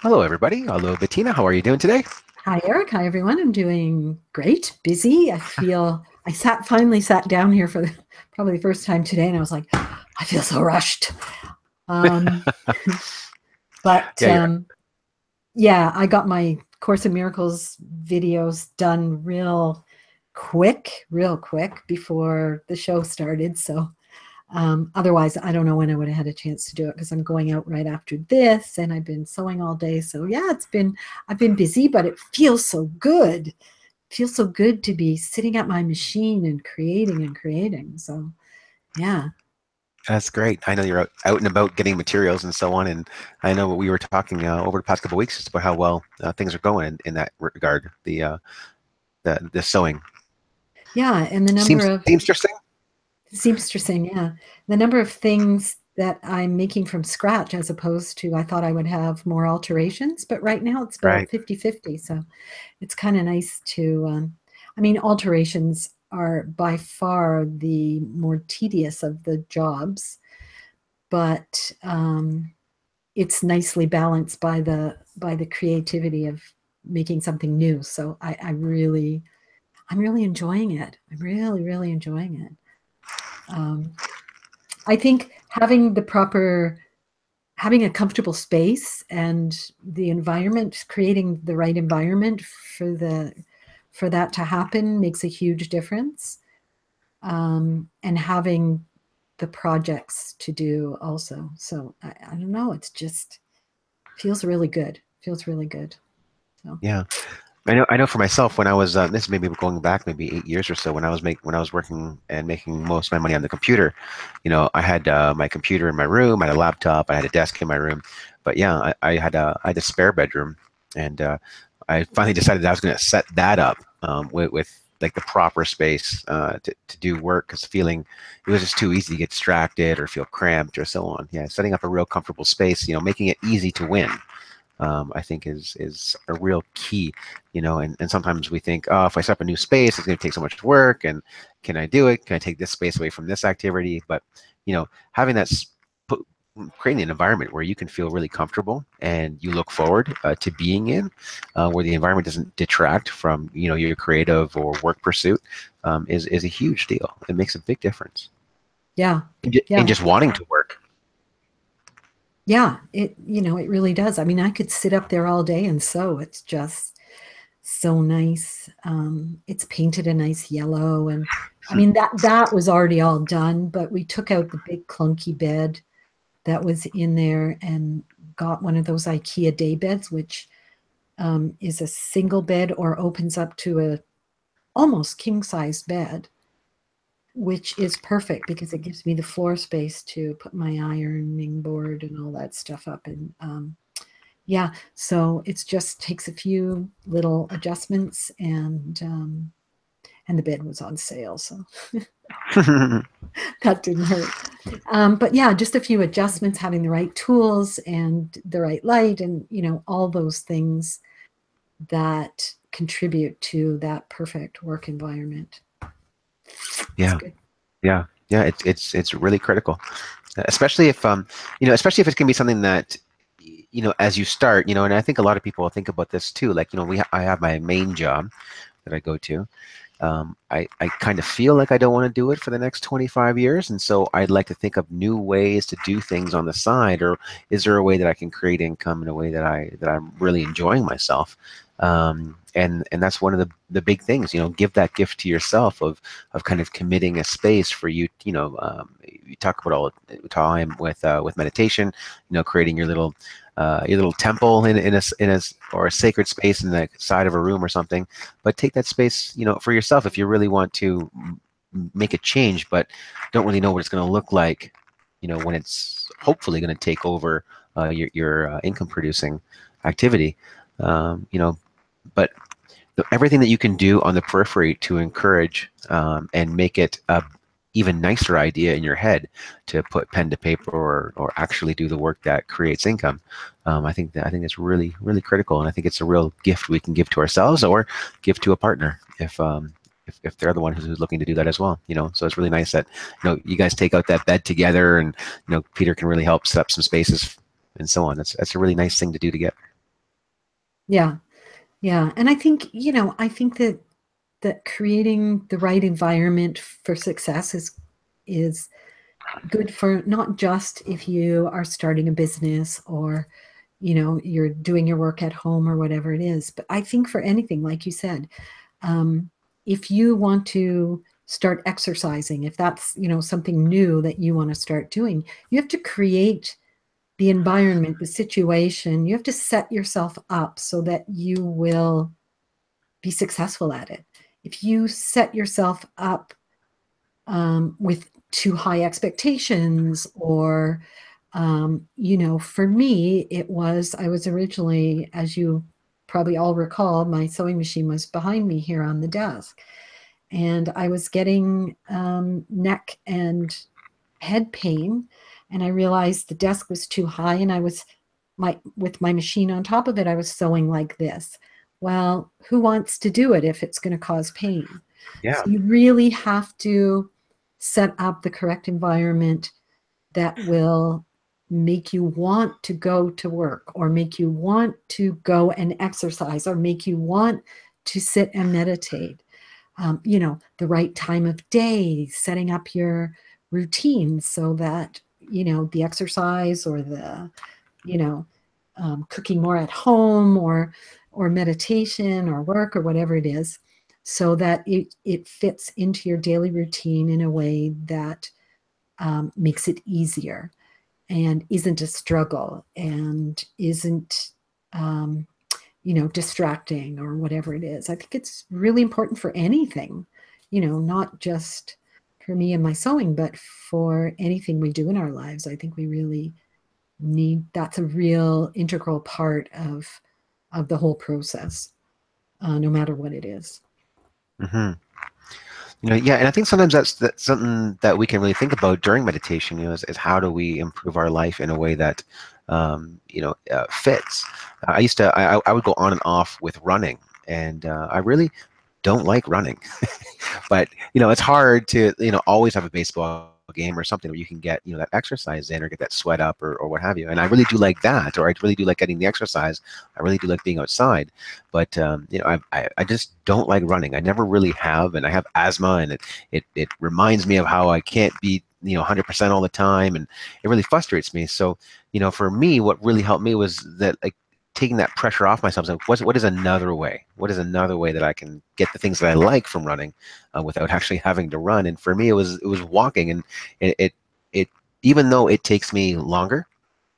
Hello, everybody. Hello, Bettina. How are you doing today? Hi, Eric. Hi, everyone. I'm doing great. Busy. I finally sat down here for probably the first time today, and I was like, I feel so rushed. Um, but Yeah, you're yeah, I got my Course in Miracles videos done real quick before the show started. So otherwise, I don't know when I would have had a chance to do it because I'm going out right after this, and I've been sewing all day. So yeah, I've been busy, but it feels so good. Feels so good to be sitting at my machine and creating and creating. So yeah. that's great. I know you're out and about getting materials and so on, and I know we were talking over the past couple of weeks just about how well things are going in that regard. The sewing Yeah. And the number seems of interesting. seamstressing, yeah. The number of things that I'm making from scratch as opposed to I thought I would have more alterations, but right now it's Right. about 50-50. So it's kind of nice to I mean, alterations are by far the more tedious of the jobs, but it's nicely balanced by the creativity of making something new. So I'm really enjoying it. I'm really enjoying it. Um, I think having a comfortable space and the environment, creating the right environment for that to happen makes a huge difference. And having the projects to do also. So I don't know. It's just feels really good. Feels really good. So Yeah. I know for myself when I was this may be going back maybe 8 years or so when I was working and making most of my money on the computer, I had my computer in my room, I had a laptop, I had a desk in my room, but yeah, I had a spare bedroom, and I finally decided that I was going to set that up with like the proper space to do work because feeling it was just too easy to get distracted or feel cramped or so on. Yeah, setting up a real comfortable space, making it easy to win, I think is a real key, and sometimes we think, oh, if I set up a new space, it's going to take so much work, and can I do it? Can I take this space away from this activity? But, having creating an environment where you can feel really comfortable and you look forward to being in, where the environment doesn't detract from, your creative or work pursuit, is a huge deal. It makes a big difference yeah, in yeah, just wanting to work. yeah. It really does. I mean, I could sit up there all day and sew. It's just so nice. It's painted a nice yellow, and I mean that was already all done. But we took out the big clunky bed that was in there and got one of those IKEA day beds, which is a single bed or opens up to a almost king size bed, which is perfect because it gives me the floor space to put my ironing board and all that stuff up. And yeah, so it's just takes a few little adjustments, and the bed was on sale, so that didn't hurt. But yeah, just a few adjustments, having the right tools and the right light, and all those things that contribute to that perfect work environment. It's Yeah. good. Yeah, yeah, it's really critical, especially if especially if it's gonna be something that as you start, and I think a lot of people think about this too. Like, I have my main job that I go to. I kind of feel like I don't want to do it for the next 25 years, and so I'd like to think of new ways to do things on the side. Or is there a way that I can create income in a way that I'm really enjoying myself? And that's one of the big things, give that gift to yourself of kind of committing a space for you. You talk about all the time with meditation, creating your little temple in a or a sacred space in the side of a room or something. But take that space, for yourself if you really want to make a change, but don't really know what it's going to look like, when it's hopefully going to take over your income producing activity. But everything that you can do on the periphery to encourage and make it a even nicer idea in your head to put pen to paper or actually do the work that creates income. I think it's really really critical, and I think it's a real gift we can give to ourselves or give to a partner if they're the one who's looking to do that as well. So it's really nice that you guys take out that bed together, and Peter can really help set up some spaces and so on. That's a really nice thing to do together. Yeah. Yeah. And I think, I think that creating the right environment for success is good for not just if you are starting a business or you're doing your work at home or whatever it is, but I think for anything, like you said, um, if you want to start exercising, if that's something new that you want to start doing, you have to create the environment, the situation. You have to set yourself up so that you will be successful at it. If you set yourself up with too high expectations, or for me, I was originally, as you probably all recall, my sewing machine was behind me here on the desk, and I was getting neck and head pain, and I realized the desk was too high, and I was with my machine on top of it, I was sewing like this. Well, who wants to do it if it's going to cause pain? Yeah. So you really have to set up the correct environment that will make you want to go to work, or make you want to go and exercise, or make you want to sit and meditate. The right time of day, setting up your routine so that, the exercise or the, you know, cooking more at home, or meditation or work or whatever it is, so that it fits into your daily routine in a way that makes it easier and isn't a struggle and isn't distracting or whatever it is. I think it's really important for anything, not just for me and my sewing, but for anything we do in our lives. I think we really need, that's a real integral part of the whole process, no matter what it is. Hmm. Yeah, and I think sometimes that's something that we can really think about during meditation, is how do we improve our life in a way that, fits. I used to, I would go on and off with running, and I really don't like running. But it's hard to always have a baseball game or something where you can get that exercise in or get that sweat up, or what have you. And I really do like that, or I really do like getting the exercise. I really do like being outside. But I just don't like running. I never really have, and I have asthma, and it reminds me of how I can't be 100% all the time, and it really frustrates me. So for me, what really helped me was that, like, taking that pressure off myself. So what is another way? What is another way that I can get the things that I like from running, without actually having to run? And for me, it was walking, and it even though it takes me longer.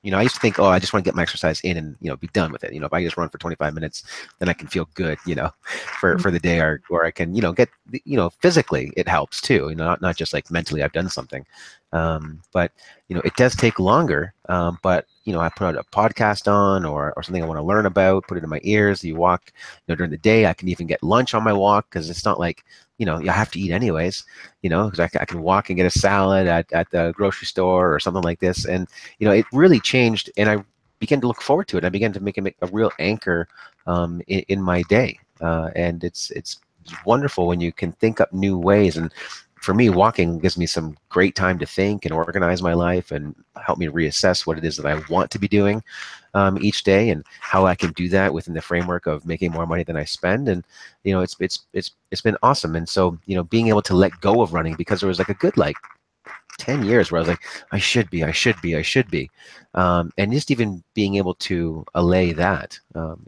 I used to think, oh, I just want to get my exercise in and be done with it. If I just run for 25 minutes, then I can feel good, for the day, or I can get physically it helps too. Not just like mentally I've done something, but it does take longer. But I put a podcast on, or something I want to learn about, put it in my ears. You walk, during the day. I can even get lunch on my walk, because it's not like you have to eat anyways. Because I can walk and get a salad at the grocery store or something like this, and it really changed, and I began to look forward to it. I began to make it a real anchor, in my day, and it's wonderful when you can think up new ways. And for me, walking gives me some great time to think and organize my life, and help me reassess what it is that I want to be doing, each day, and how I can do that within the framework of making more money than I spend. And it's been awesome. And so being able to let go of running, because there was like a good, like, 10 years where I was like, I should be. And just even being able to allay that,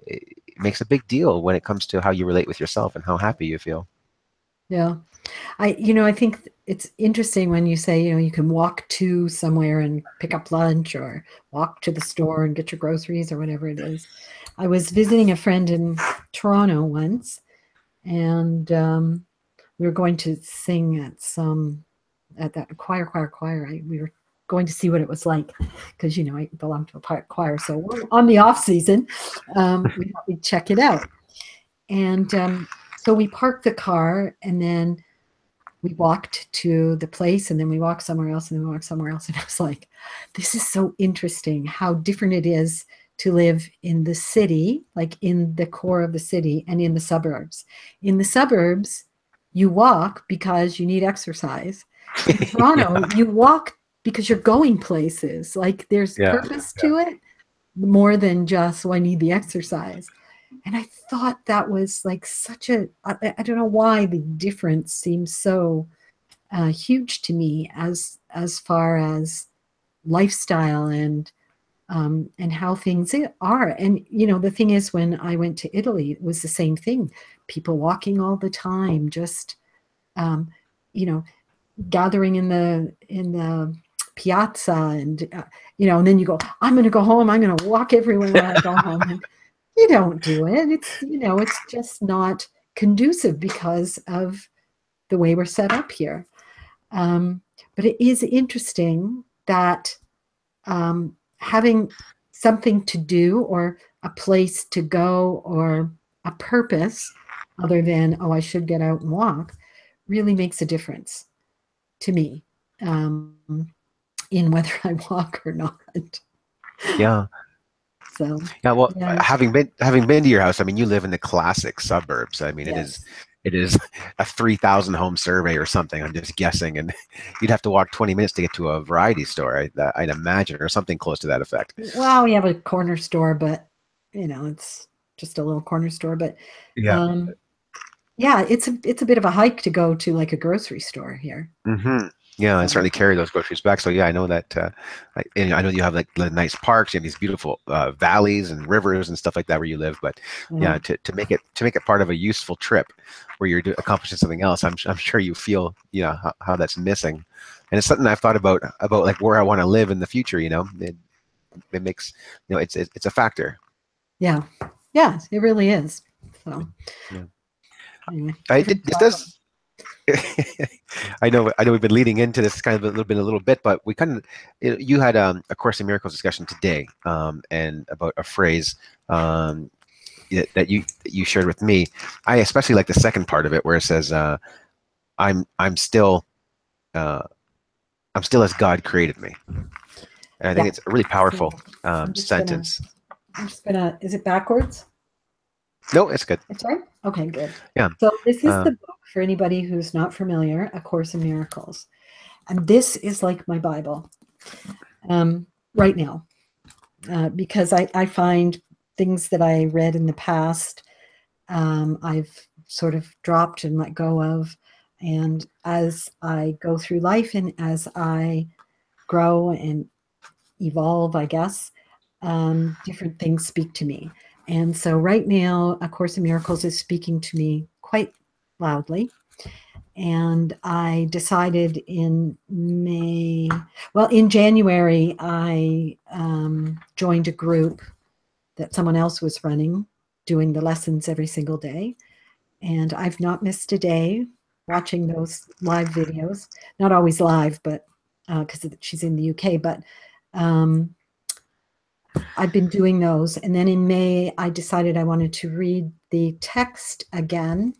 it makes a big deal when it comes to how you relate with yourself and how happy you feel. Yeah. I think it's interesting when you say, you can walk to somewhere and pick up lunch, or walk to the store and get your groceries, or whatever it is. I was visiting a friend in Toronto once, and we were going to sing at that choir. We were going to see what it was like, because I belong to a choir, so on the off season, we thought we'd check it out. And so we parked the car, and then we walked to the place, and then we walked somewhere else, and then we walked somewhere else. And I was like, this is so interesting how different it is to live in the city, like in the core of the city, and in the suburbs. In the suburbs, you walk because you need exercise. In Toronto, Yeah, you walk because you're going places. Like, there's yeah, purpose to it, more than just, I need the exercise. And I thought that was like such a, I don't know why the difference seems so huge to me as far as lifestyle and how things are. And you know, the thing is, when I went to Italy, it was the same thing. People walking all the time, just um, you know, gathering in the piazza, and you know, and then you go, I'm going to go home. I'm going to walk everywhere when I go home. And you don't do it. It's, you know, it's just not conducive because of the way we're set up here. Um, but it is interesting that having something to do or a place to go or a purpose other than, oh, I should get out and walk, really makes a difference to me, in whether I walk or not. Yeah. So, Yeah, well, yeah, having been to your house, I mean, you live in the classic suburbs. I mean, it is yes. it is a 3,000 home survey or something. I'm just guessing, and you'd have to walk 20 minutes to get to a variety store, I'd imagine, or something close to that effect. Well, we have a corner store, but you know, it's just a little corner store. But Yeah. um, yeah, it's a bit of a hike to go to like a grocery store here. hmm Yeah, and So certainly carry those groceries back. So yeah, I know that. I know you have like the nice parks, you have these beautiful valleys and rivers and stuff like that where you live. But yeah, yeah, to make it part of a useful trip where you're accomplishing something else, I'm sure you feel how that's missing, and it's something I've thought about like where I want to live in the future. It makes it's a factor. yeah, yeah, it really is. So Yeah, anyway, I did. different This problem. does. I know we've been leading into this kind of a little bit, but we kind of you had a Course in Miracles discussion today, and about a phrase that you shared with me. I especially like the second part of it where it says, I'm still uh, I'm still as God created me," and I think Yeah. it's a really powerful So I'm just gonna sentence. I'm just gonna. Is it backwards? No, it's good. It's right. Okay, good. Yeah. So this is Uh, the book for anybody who's not familiar, A Course in Miracles, and this is like my Bible right now. Because I find things that I read in the past, I've sort of dropped and let go of. And as I go through life and as I grow and evolve, I guess, different things speak to me. And so right now, A Course in Miracles is speaking to me quite loudly. And I decided in January, I joined a group that someone else was running, doing the lessons every single day. And I've not missed a day watching those live videos. Not always live, but because she's in the UK, but um, I've been doing those. And then in May, I decided I wanted to read the text again.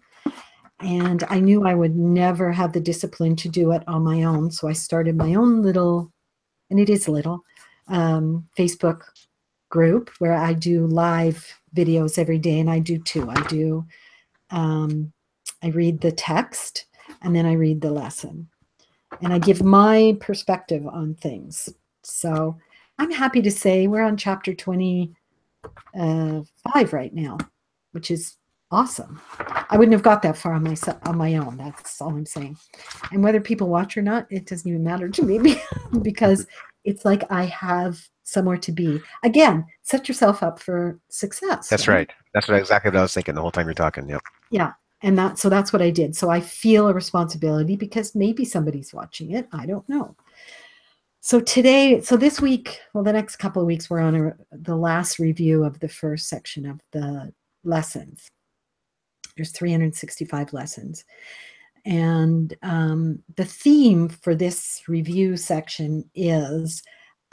And I knew I would never have the discipline to do it on my own. So I started my own little, and it is little, Facebook group where I do live videos every day, and I do two. I read the text and then I read the lesson, and I give my perspective on things. So I'm happy to say we're on chapter 25 right now, which is awesome. I wouldn't have got that far on my own. That's all I'm saying. And whether people watch or not, it doesn't even matter to me because it's like I have somewhere to be. Again, set yourself up for success, that's right? right. That's exactly what I was thinking the whole time you're talking. Yep. Yeah. And that's what I did. So I feel a responsibility because maybe somebody's watching it. I don't know. So this week, well, the next couple of weeks, we're on the last review of the first section of the lessons. There's 365 lessons. And the theme for this review section is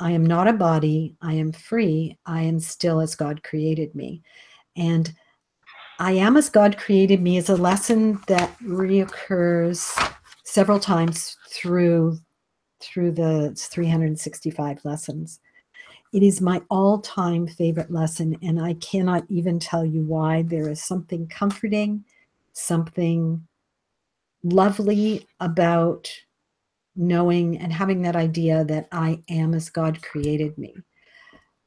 I am not a body, I am free, I am still as God created me. And I am as God created me is a lesson that reoccurs several times through the 365 lessons. It is my all-time favorite lesson, and I cannot even tell you why. There is something comforting, something lovely about knowing and having that idea that I am as God created me.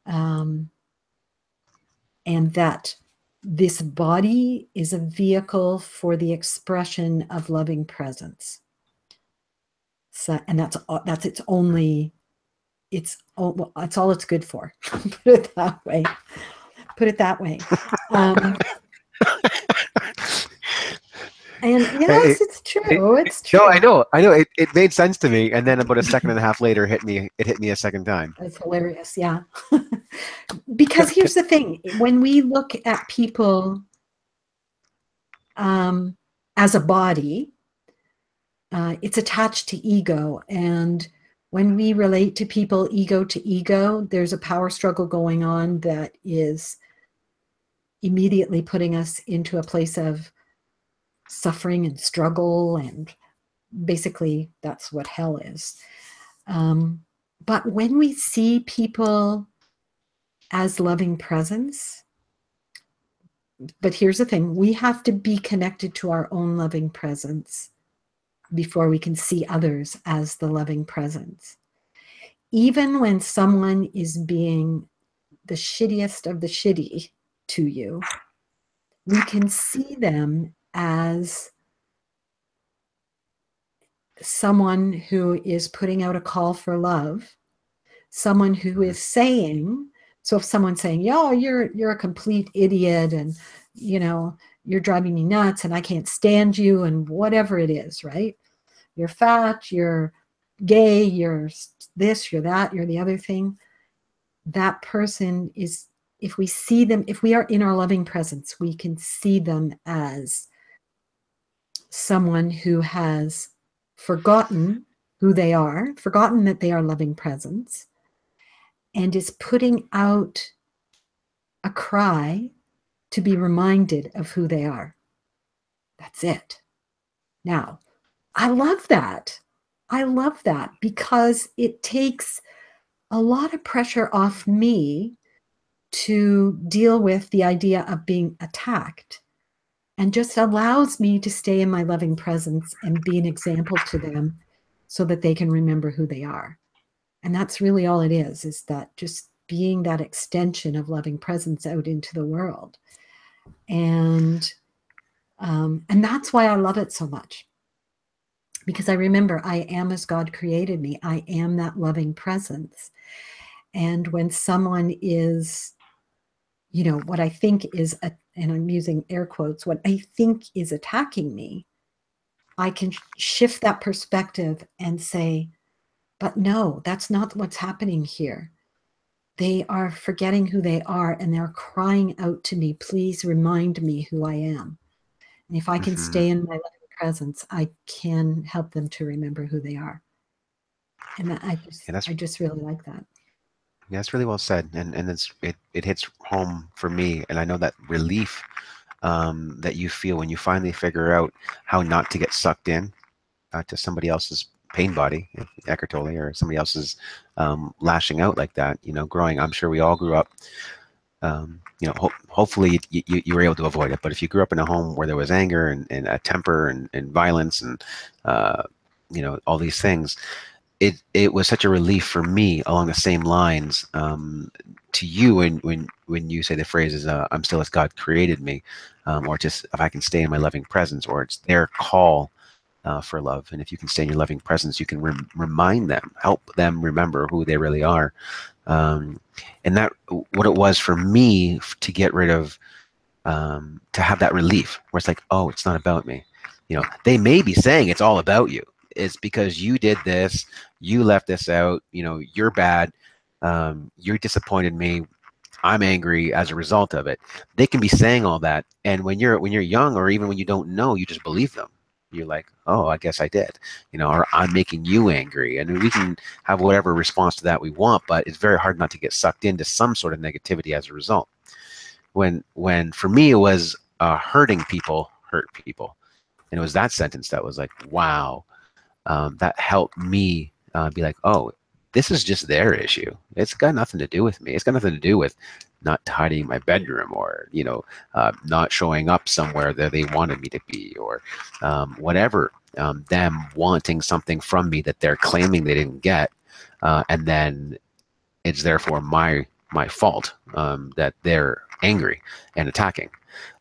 And that this body is a vehicle for the expression of loving presence. So, and that's its only, well, that's all it's good for. Put it that way. Put it that way. And yes, it's true. It's true. No, I know. It made sense to me, and then about a second and a half later, it hit me a second time. That's hilarious. Yeah. Because here's the thing: when we look at people as a body, it's attached to ego, and when we relate to people ego to ego, there's a power struggle going on that is immediately putting us into a place of suffering and struggle, and basically that's what hell is. But when we see people as loving presence, but here's the thing, we have to be connected to our own loving presence before we can see others as the loving presence. Even when someone is being the shittiest of the shitty to you, we can see them as someone who is putting out a call for love, someone who is saying, so if someone's saying, yo, you're a complete idiot, and you're driving me nuts, and I can't stand you, and whatever it is, right? You're fat, you're gay, you're this, you're that, you're the other thing. That person is, if we see them, if we are in our loving presence, we can see them as someone who has forgotten who they are, forgotten that they are loving presence, and is putting out a cry to be reminded of who they are. That's it. Now, I love that. I love that because it takes a lot of pressure off me to deal with the idea of being attacked, and just allows me to stay in my loving presence and be an example to them so that they can remember who they are. And that's really all it is that just being that extension of loving presence out into the world. And that's why I love it so much. Because I remember I am as God created me. I am that loving presence. And when someone is, what I think is, and I'm using air quotes, what I think is attacking me, I can shift that perspective and say, but no, that's not what's happening here. They are forgetting who they are, and they're crying out to me, please remind me who I am. And if I can stay in my loving presence, I can help them to remember who they are. And I just really like that. Yeah, that's really well said, and it hits home for me, and I know that relief that you feel when you finally figure out how not to get sucked in to somebody else's pain body, Eckhart Tolle, or somebody else's lashing out like that. Growing, I'm sure we all grew up. Hopefully you were able to avoid it. But if you grew up in a home where there was anger and a temper and violence and all these things, it was such a relief for me along the same lines to you when you say the phrases I'm still as God created me, or just if I can stay in my loving presence, or it's their call for love. And if you can stay in your loving presence, you can remind them, help them remember who they really are. And that what it was for me to get rid of, to have that relief where it's like, oh, it's not about me. They may be saying it's all about you. It's because you did this, you left this out, you're bad, you disappointed me, I'm angry as a result of it. They can be saying all that, and when you're young, or even when you don't know, you just believe them. You're like, oh, I guess I did, or I'm making you angry, and we can have whatever response to that we want, but it's very hard not to get sucked into some sort of negativity as a result. When for me it was hurting people hurt people, and it was that sentence that was like, wow. That helped me be like, oh, this is just their issue. It's got nothing to do with me. It's got nothing to do with not tidying my bedroom, or not showing up somewhere that they wanted me to be, or whatever. Them wanting something from me that they're claiming they didn't get, and then it's therefore my my fault that they're angry and attacking.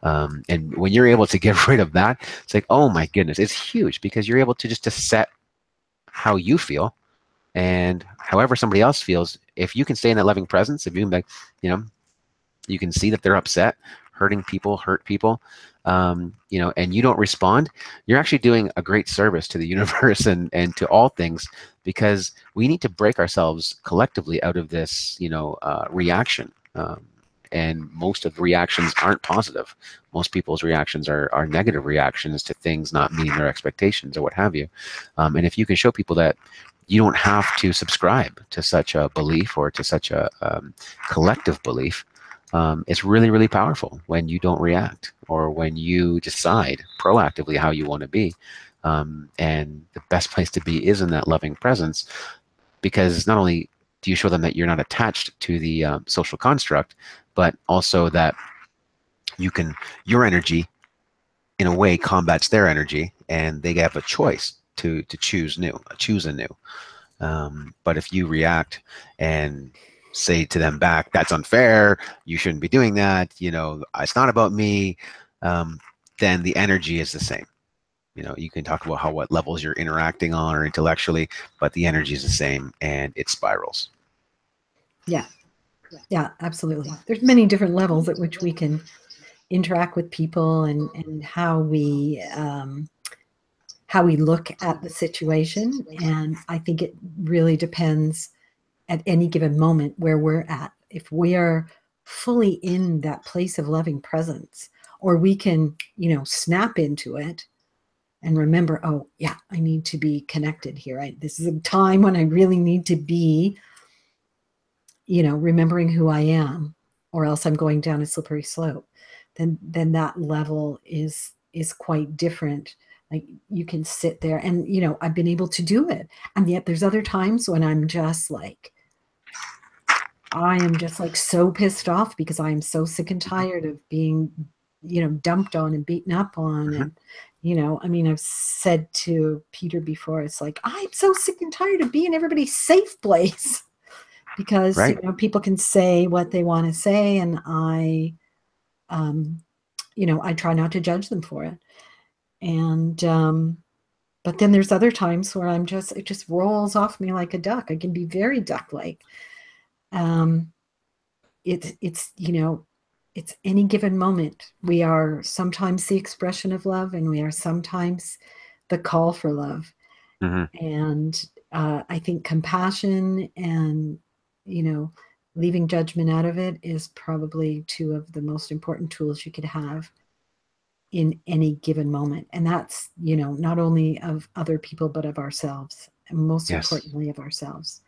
And when you're able to get rid of that, it's like, oh my goodness, it's huge, because you're able to just to set how you feel, and however somebody else feels. If you can stay in that loving presence, if you can like, you know, you can see that they're upset, hurting people, hurt people, you know, and you don't respond, you're actually doing a great service to the universe and to all things, because we need to break ourselves collectively out of this, you know, reaction. And most of the reactions aren't positive. Most people's reactions are negative reactions to things not meeting their expectations or what have you. And if you can show people that you don't have to subscribe to such a belief or to such a collective belief, it's really, really powerful when you don't react, or when you decide proactively how you want to be. And the best place to be is in that loving presence, because not only do you show them that you're not attached to the social construct, but also that you can, your energy in a way combats their energy, and they have a choice to choose new, choose anew. But if you react and say to them back, that's unfair, you shouldn't be doing that, you know, it's not about me, then the energy is the same. You know, you can talk about how, what levels you're interacting on or intellectually, but the energy is the same, and it spirals. Yeah. Yeah, absolutely. There's many different levels at which we can interact with people, and how we look at the situation. And I think it really depends at any given moment where we're at. If we are fully in that place of loving presence, or we can, you know, snap into it and remember, oh yeah, I need to be connected here. This is a time when I really need to be, you know, remembering who I am, or else I'm going down a slippery slope. Then that level is quite different. Like, you can sit there and, you know, I've been able to do it. And yet there's other times when I'm just like, I am just like so pissed off because I am so sick and tired of being, you know, dumped on and beaten up on. Mm-hmm. And, you know, I mean, I've said to Peter before, it's like, I'm so sick and tired of being everybody's safe place. Because, Right. you know, people can say what they want to say, and you know, I try not to judge them for it. And but then there's other times where it just rolls off me like a duck. I can be very duck-like. It's you know, it's any given moment. We are sometimes the expression of love, and we are sometimes the call for love. Mm-hmm. And I think compassion and, you know, leaving judgment out of it is probably two of the most important tools you could have in any given moment. And that's, you know, not only of other people, but of ourselves, and most Yes. importantly of ourselves.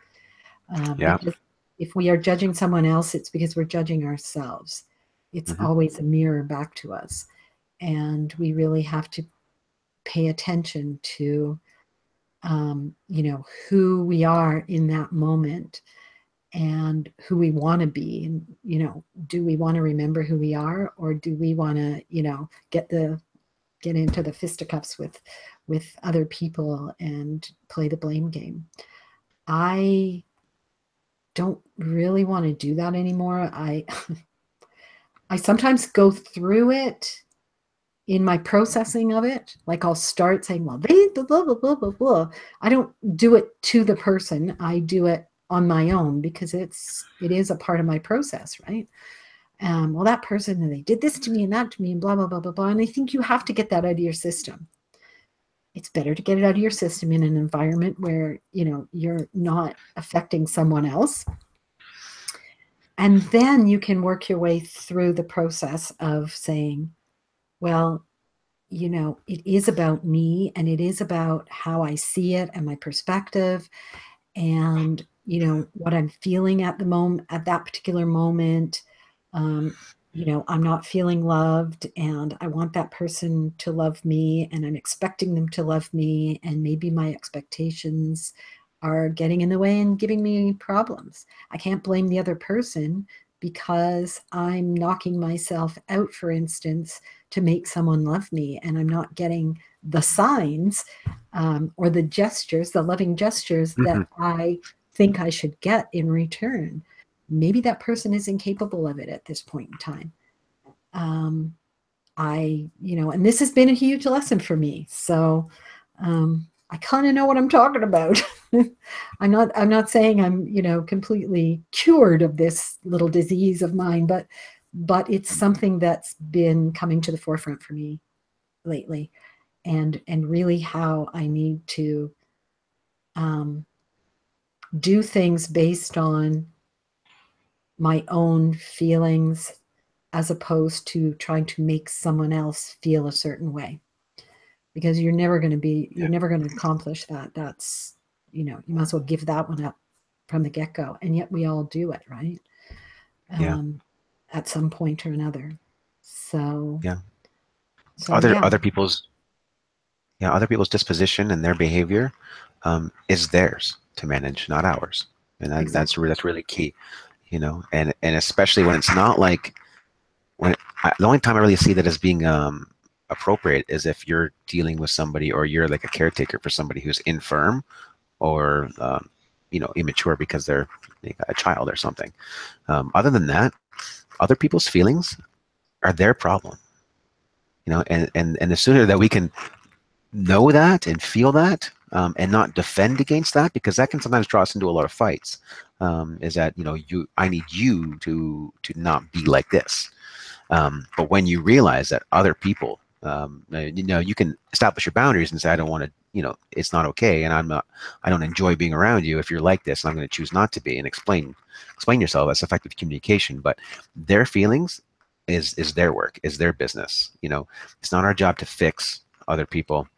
Yeah. Because if we are judging someone else, it's because we're judging ourselves. It's Mm-hmm. always a mirror back to us. And we really have to pay attention to, you know, who we are in that moment, and who we want to be. And, you know, do we want to remember who we are, or do we want to, you know, get into the fisticuffs with other people and play the blame game? I don't really want to do that anymore. I sometimes go through it in my processing of it. Like, I'll start saying, well, they blah, blah, blah, blah, blah, blah. I don't do it to the person. I do it on my own, because it is a part of my process, right? Well, that person, and they did this to me and that to me and blah, blah, blah, blah, blah. And I think you have to get that out of your system. It's better to get it out of your system in an environment where, you know, you're not affecting someone else. And then you can work your way through the process of saying, well, you know, it is about me, and it is about how I see it and my perspective, and, you know, what I'm feeling at the moment, at that particular moment. You know, I'm not feeling loved, and I want that person to love me, and I'm expecting them to love me, and maybe my expectations are getting in the way and giving me problems. I can't blame the other person because I'm knocking myself out, for instance, to make someone love me, and I'm not getting the signs, or the gestures, the loving gestures Mm-hmm. that I think I should get in return. maybe that person is incapable of it at this point in time. And this has been a huge lesson for me. So I kind of know what I'm talking about. I'm not saying I'm, completely cured of this little disease of mine, but it's something that's been coming to the forefront for me lately, and really how I need to do things based on my own feelings as opposed to trying to make someone else feel a certain way, because you're never going to accomplish that. That's, you might as well give that one up from the get-go, and yet we all do it, right? Yeah. At some point or another. So Yeah. yeah. Other people's disposition and their behavior is theirs to manage, not ours. And Exactly. that's really key, and especially when it's not like the only time I really see that as being appropriate is if you're dealing with somebody or you're like a caretaker for somebody who's infirm or immature because they're a child or something. Other than that, other people's feelings are their problem. And the sooner that we can know that and feel that, and not defend against that, because that can sometimes draw us into a lot of fights. Is that I need you to not be like this. But when you realize that other people, you can establish your boundaries and say, I don't want to, it's not okay, and I don't enjoy being around you if you're like this, and I'm going to choose not to be, and explain yourself. That's effective communication. But their feelings is their work, is their business. It's not our job to fix other people.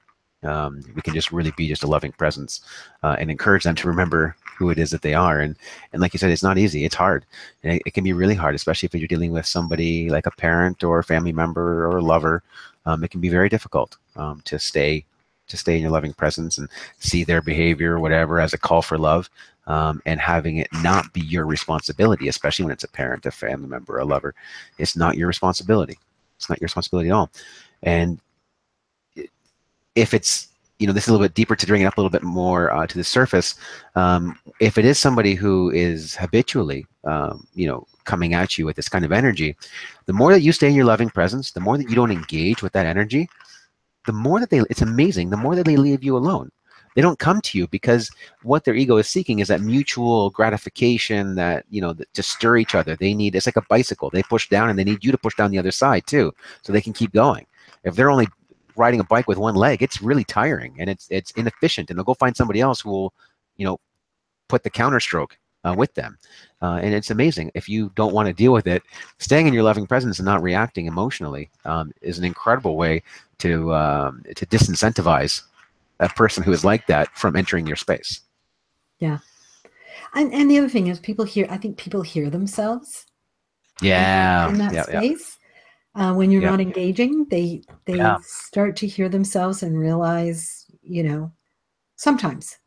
We can just really be just a loving presence, and encourage them to remember who it is that they are. And like you said, it's not easy. It's hard. And it can be really hard, especially if you're dealing with somebody like a parent or a family member or a lover. It can be very difficult to stay in your loving presence and see their behavior or whatever as a call for love, and having it not be your responsibility, especially when it's a parent, a family member, a lover. It's not your responsibility. It's not your responsibility at all. And if it's, this is a little bit deeper to bring it up a little bit more to the surface. If it is somebody who is habitually, coming at you with this kind of energy, the more that you stay in your loving presence, the more that you don't engage with that energy, the more that it's amazing, the more that they leave you alone. They don't come to you because what their ego is seeking is that mutual gratification, that, to stir each other. It's like a bicycle. They push down and they need you to push down the other side too, so they can keep going. If they're only riding a bike with one leg, it's really tiring and it's inefficient, and they'll go find somebody else who will, put the counter stroke with them. And it's amazing. If you don't want to deal with it, staying in your loving presence and not reacting emotionally is an incredible way to disincentivize a person who is like that from entering your space. Yeah. And the other thing is, I think people hear themselves Yeah. in that Yeah. Yeah. space. When you're Yeah. not engaging, they Yeah. start to hear themselves and realize, sometimes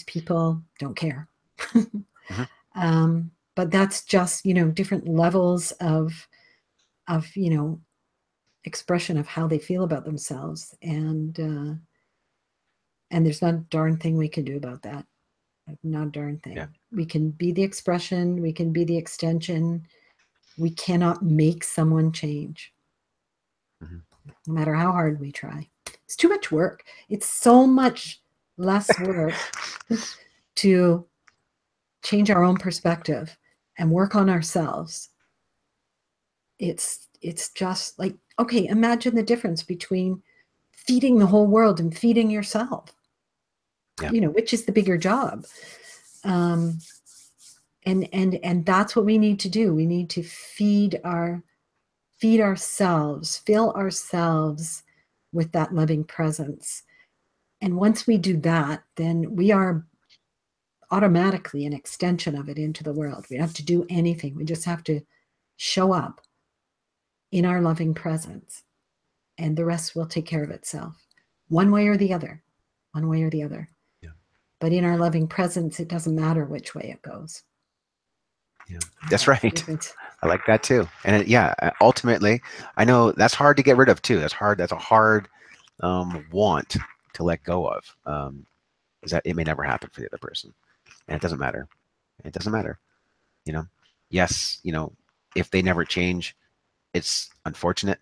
people don't care. Mhm. But that's just, different levels of expression of how they feel about themselves, and there's not a darn thing we can do about that. Not a darn thing. Yeah. We can be the expression, we can be the extension. We cannot make someone change, Mhm. no matter how hard we try. It's too much work. It's so much less work to change our own perspective and work on ourselves. It's just like, okay, imagine the difference between feeding the whole world and feeding yourself. Yeah. Which is the bigger job? And that's what we need to do. We need to feed ourselves, fill ourselves with that loving presence. And once we do that, then we are automatically an extension of it into the world. We don't have to do anything. We just have to show up in our loving presence, and the rest will take care of itself, one way or the other, one way or the other. Yeah. But in our loving presence, it doesn't matter which way it goes. Yeah. That's right. I like that too. And ultimately, I know that's hard to get rid of too. That's hard. That's a hard want to let go of. Is that it may never happen for the other person, and it doesn't matter. It doesn't matter, you know. Yes, if they never change, it's unfortunate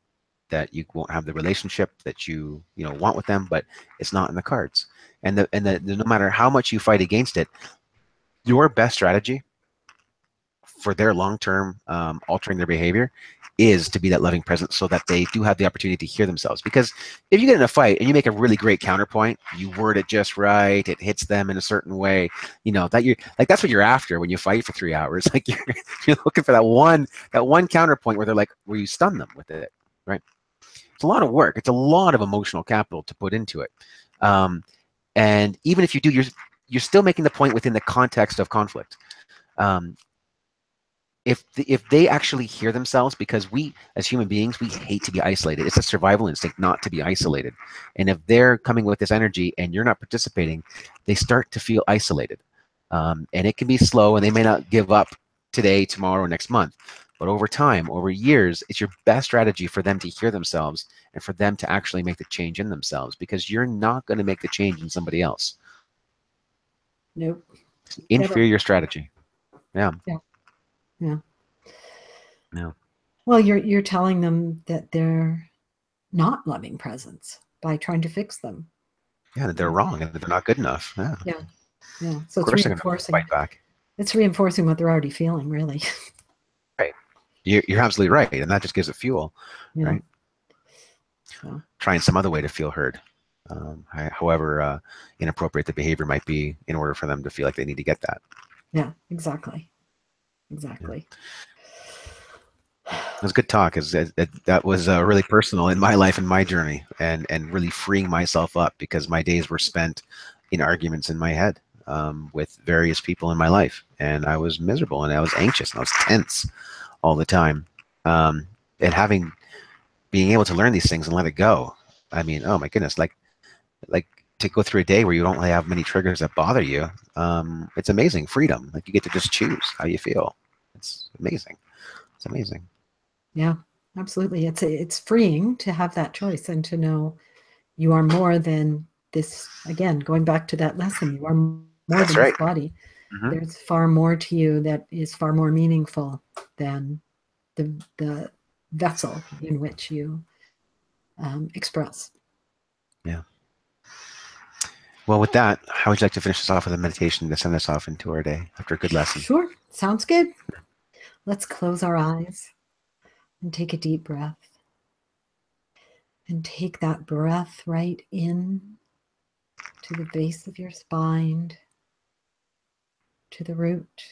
that you won't have the relationship that you want with them, but it's not in the cards. And no matter how much you fight against it, your best strategy for their long-term altering their behavior is to be that loving presence so that they do have the opportunity to hear themselves. Because if you get in a fight and you make a really great counterpoint, you word it just right, it hits them in a certain way, that you're like, that's what you're after when you fight for 3 hours. Like you're looking for that one counterpoint where you stun them with it, right? It's a lot of work. It's a lot of emotional capital to put into it. And even if you do, you're still making the point within the context of conflict. Um, if they actually hear themselves, because we as human beings, we hate to be isolated. It's a survival instinct not to be isolated. And if they're coming with this energy and you're not participating, they start to feel isolated. And it can be slow, and they may not give up today, tomorrow, or next month. But over time, over years, it's your best strategy for them to hear themselves and for them to actually make the change in themselves, because you're not going to make the change in somebody else. Nope. Never. Inferior strategy. Yeah. Yeah. Yeah. Yeah. Well, you're telling them that they're not loving presence by trying to fix them. Yeah, that they're wrong and that they're not good enough. Yeah. Of Yeah. Yeah. So it's course they're going to reinforcing. fight back. It's reinforcing what they're already feeling, really. Right. You're absolutely right. And that just gives it fuel, Yeah. right? So Trying some other way to feel heard. However inappropriate the behavior might be in order for them to feel like they need to get that. yeah, exactly. Yeah. Exactly. It was a good talk. That was really personal in my life and my journey, and really freeing myself up, because my days were spent in arguments in my head with various people in my life, and I was miserable and I was anxious and I was tense all the time. Um, and being able to learn these things and let it go. I mean, oh my goodness, like to go through a day where you don't really have many triggers that bother you. It's amazing freedom. Like you get to just choose how you feel. It's amazing. It's amazing. Yeah, absolutely. It's freeing to have that choice and to know you are more than this. Again, going back to that lesson, you are more That's than this right. body. Hmm. There's far more to you that is far more meaningful than the vessel in which you express. Yeah. Well, with that, how would you like to finish this off with a meditation to send us off into our day after a good lesson? Sure, sounds good. Let's close our eyes and take a deep breath. And take that breath right in to the base of your spine, to the root.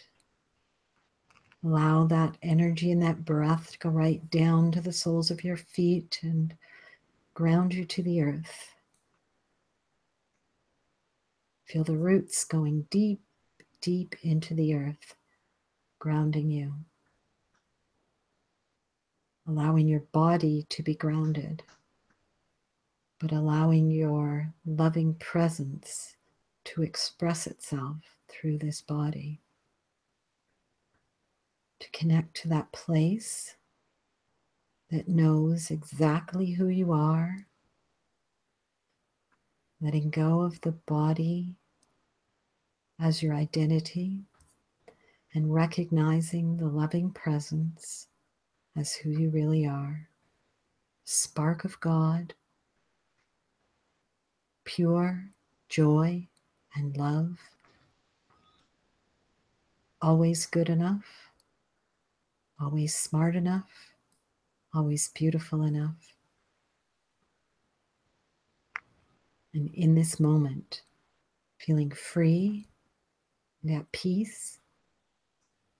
Allow that energy and that breath to go right down to the soles of your feet and ground you to the earth. Feel the roots going deep, deep into the earth, grounding you. Allowing your body to be grounded, but allowing your loving presence to express itself through this body. To connect to that place that knows exactly who you are, letting go of the body as your identity and recognizing the loving presence as who you really are. Spark of God, pure joy and love, always good enough, always smart enough, always beautiful enough. And in this moment, feeling free and at peace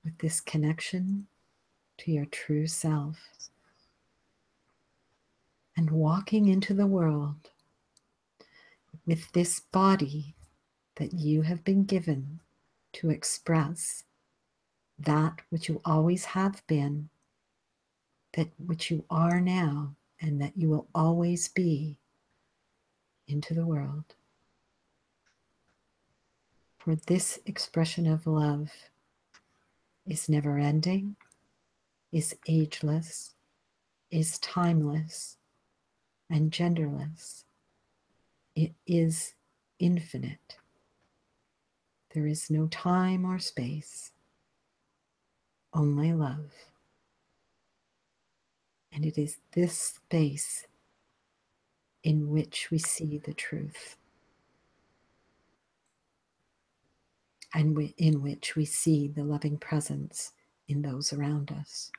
with this connection to your true self, and walking into the world with this body that you have been given to express that which you always have been, that which you are now, and that you will always be into the world. For this expression of love is never ending, is ageless, is timeless, and genderless. It is infinite. There is no time or space, only love. And it is this space in which we see the truth, and in which we see the loving presence in those around us.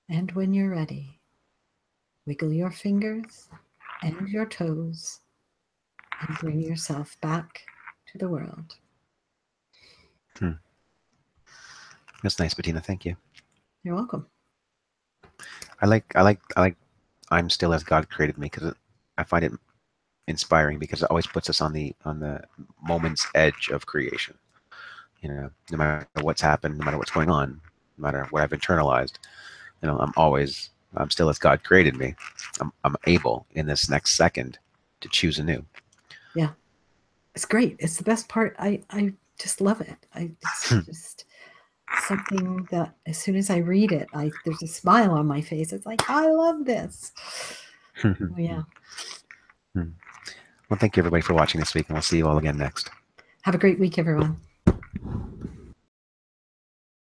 And when you're ready, wiggle your fingers and your toes and bring yourself back to the world. That's nice, Bettina. Thank you. You're welcome. I like I'm still as God created me, because I find it inspiring, because it always puts us on the moment's edge of creation. You know, no matter what's happened, no matter what's going on, no matter what I've internalized, you know, I'm still as God created me. I'm able in this next second to choose anew. Yeah, it's great. It's the best part. I just love it. It's just something that as soon as I read it, there's a smile on my face. It's like, I love this. Oh, yeah. Well, thank you everybody for watching this week, and we'll see you all again next. Have a great week, everyone.